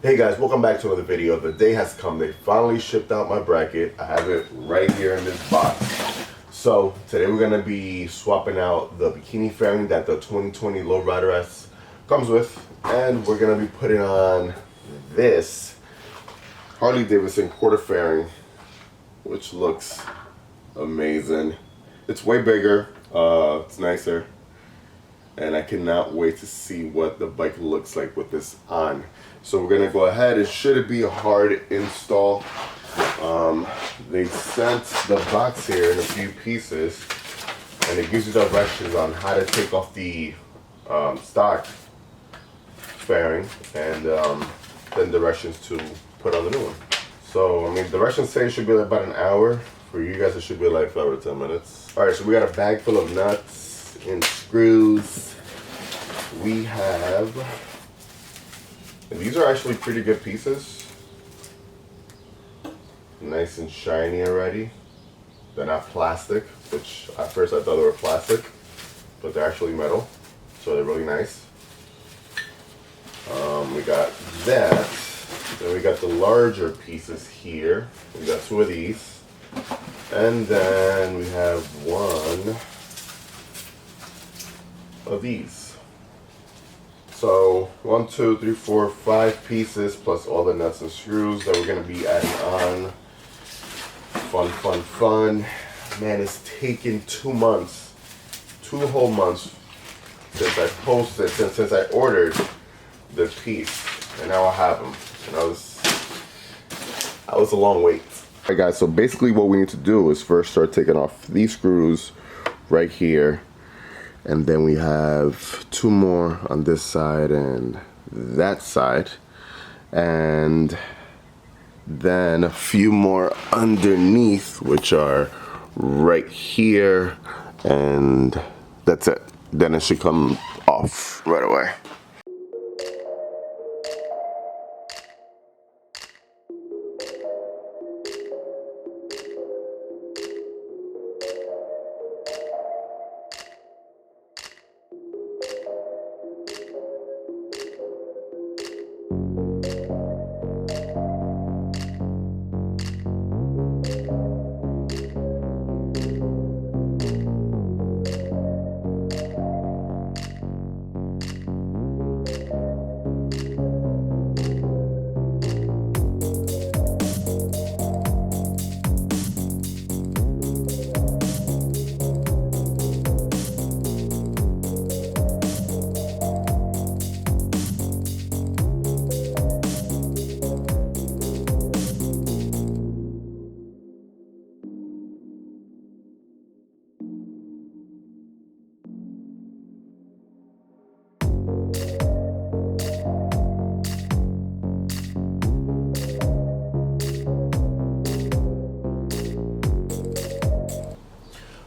Hey guys, welcome back to another video. The day has come. They finally shipped out my bracket. I have it right here in this box. So today we're going to be swapping out the bikini fairing that the 2020 Lowrider S comes with, and we're going to be putting on this Harley Davidson quarter fairing, which looks amazing. It's way bigger, it's nicer, and I cannot wait to see what the bike looks like with this on. So we're gonna go ahead. It shouldn't be a hard install. They sent the box here in a few pieces, and it gives you directions on how to take off the stock fairing, and then directions to put on the new one. So I mean, directions say it should be like about an hour. For you guys, it should be like 5 to 10 minutes. All right, so we got a bag full of nuts and screws. We have, and these are actually pretty good pieces. Nice and shiny already. They're not plastic, which at first I thought they were plastic, but they're actually metal, so they're really nice. We got that. Then we got the larger pieces here. We got 2 of these. And then we have 1 of these. So 1, 2, 3, 4, 5 pieces plus all the nuts and screws that we're gonna be adding on. Fun, fun, fun. Man, it's taken 2 months, 2 whole months since I posted, since I ordered the piece, and now I have them. And that was a long wait. Alright guys, so basically what we need to do is first start taking off these screws right here, and then we have 2 more on this side and that side, and then a few more underneath, which are right here, and that's it. Then it should come off right away.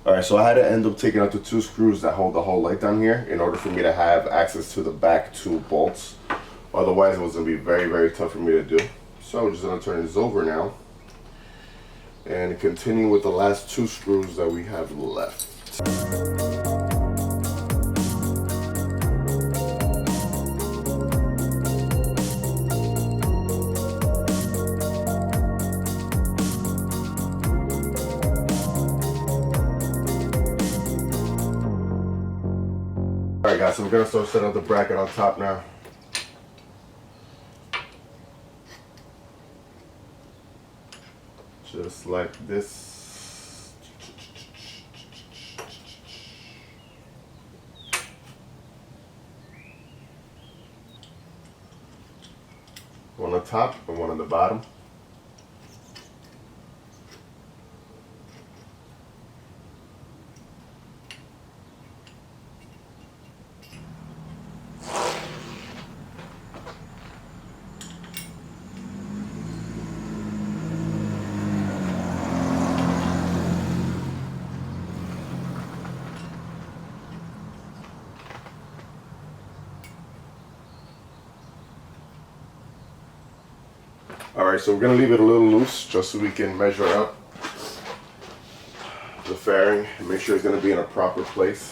Alright, so I had to end up taking out the 2 screws that hold the whole light down here in order for me to have access to the back 2 bolts. Otherwise, it was going to be very, very tough for me to do. So I'm just going to turn this over now and continue with the last 2 screws that we have left. Alright guys, so we're going to start setting up the bracket on top now. Just like this. One on top and one on the bottom. Alright, so we're going to leave it a little loose just so we can measure out the fairing and make sure it's going to be in a proper place.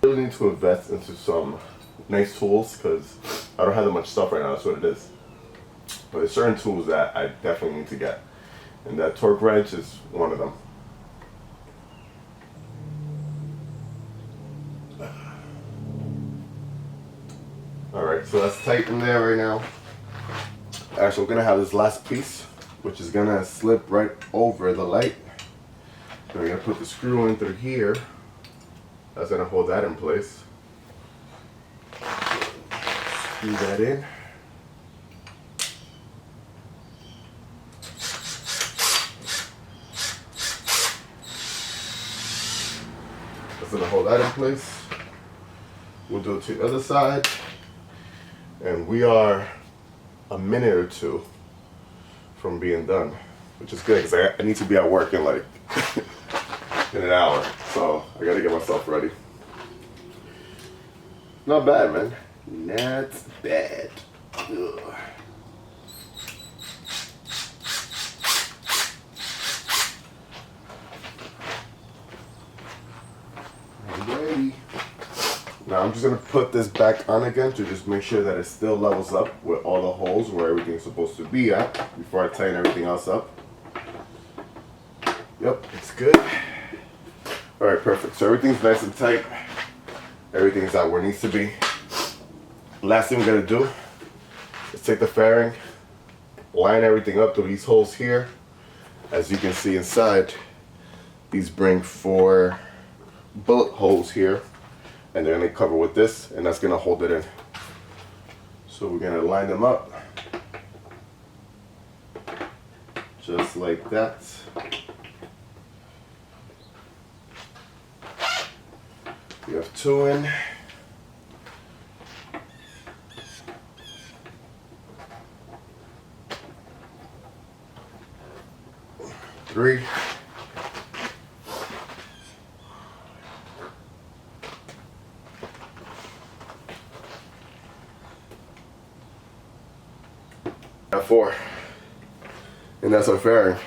really need to invest into some nice tools because I don't have that much stuff right now. That's what it is. But there's certain tools that I definitely need to get, and that torque wrench is one of them. Alright, so that's tight in there right now. Actually, we're gonna have this last piece, which is gonna slip right over the light. So we're gonna put the screw in through here. That's gonna hold that in place. Screw that in. That's gonna hold that in place. We'll do it to the other side. And we are a minute or two from being done, which is good because I need to be at work in like in an hour. So I gotta get myself ready. Not bad, man. Not bad. Ugh. Alrighty. Now I'm just gonna put this back on again to just make sure that it still levels up with all the holes where everything's supposed to be at before I tighten everything else up. Yep, it's good. Alright, perfect. So everything's nice and tight. Everything's out where it needs to be. Last thing we're gonna do is take the fairing, line everything up through these holes here. As you can see inside, these bring 4 bullet holes here. And they're going to cover with this, and that's going to hold it in. So we're going to line them up just like that. We have 2 in. Three. Got 4. And that's our fairing.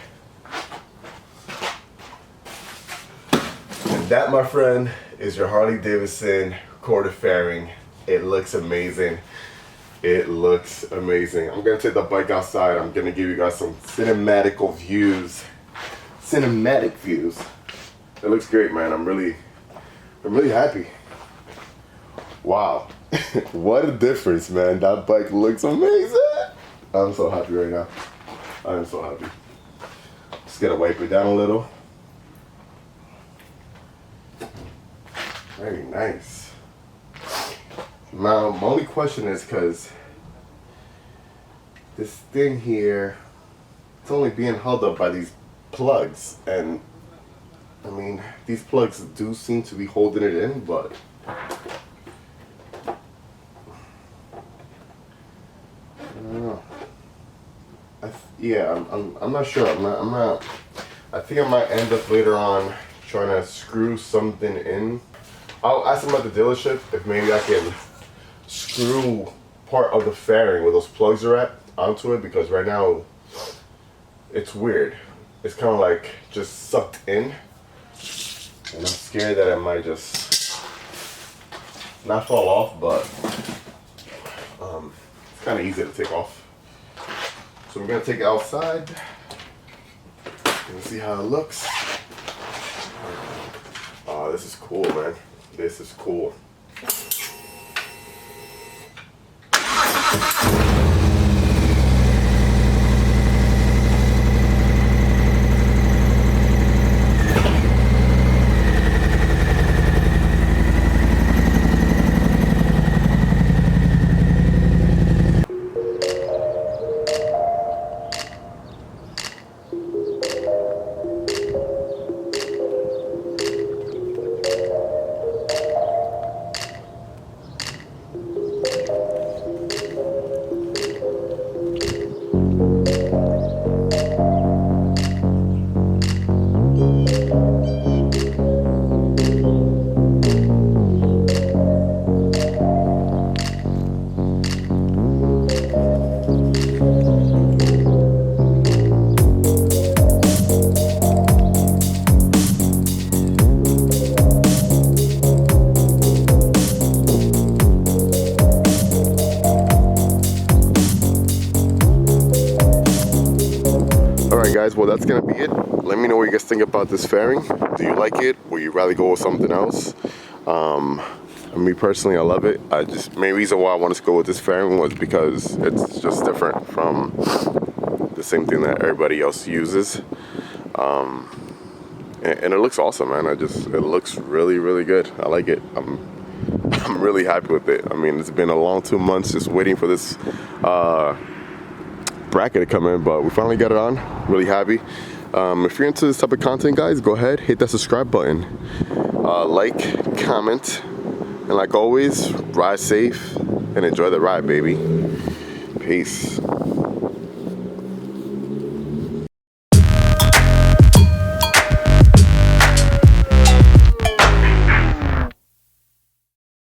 And that, my friend, is your Harley Davidson quarter fairing. It looks amazing. It looks amazing. I'm gonna take the bike outside. I'm gonna give you guys some cinematic views. Cinematic views. It looks great, man. I'm really happy. Wow. What a difference, man. That bike looks amazing. I'm so happy right now. I'm so happy. Just gotta wipe it down a little. Very nice. Now, my only question is because this thing here, it's only being held up by these plugs. And, I mean, these plugs do seem to be holding it in, but I don't know. I'm not sure. I'm not. I think I might end up later on trying to screw something in. I'll ask them at the dealership if maybe I can screw part of the fairing where those plugs are at onto it, because right now it's weird. It's kind of like just sucked in, and I'm scared that it might just not fall off, but it's kind of easy to take off. So we're gonna take it outside and see how it looks. Oh, this is cool, man. This is cool. well, that's gonna be it. Let me know what you guys think about this fairing. Do you like it? Would you rather go with something else? Me personally, I love it. Main reason why I wanted to go with this fairing was because it's just different from the same thing that everybody else uses. And it looks awesome, man. It looks really, really good. I like it. I'm really happy with it. I mean, it's been a long 2 months just waiting for this bracket to come in, but we finally got it on. Really happy. If you're into this type of content, guys, go ahead, hit that subscribe button. Like, comment, and like always, ride safe and enjoy the ride, baby. Peace.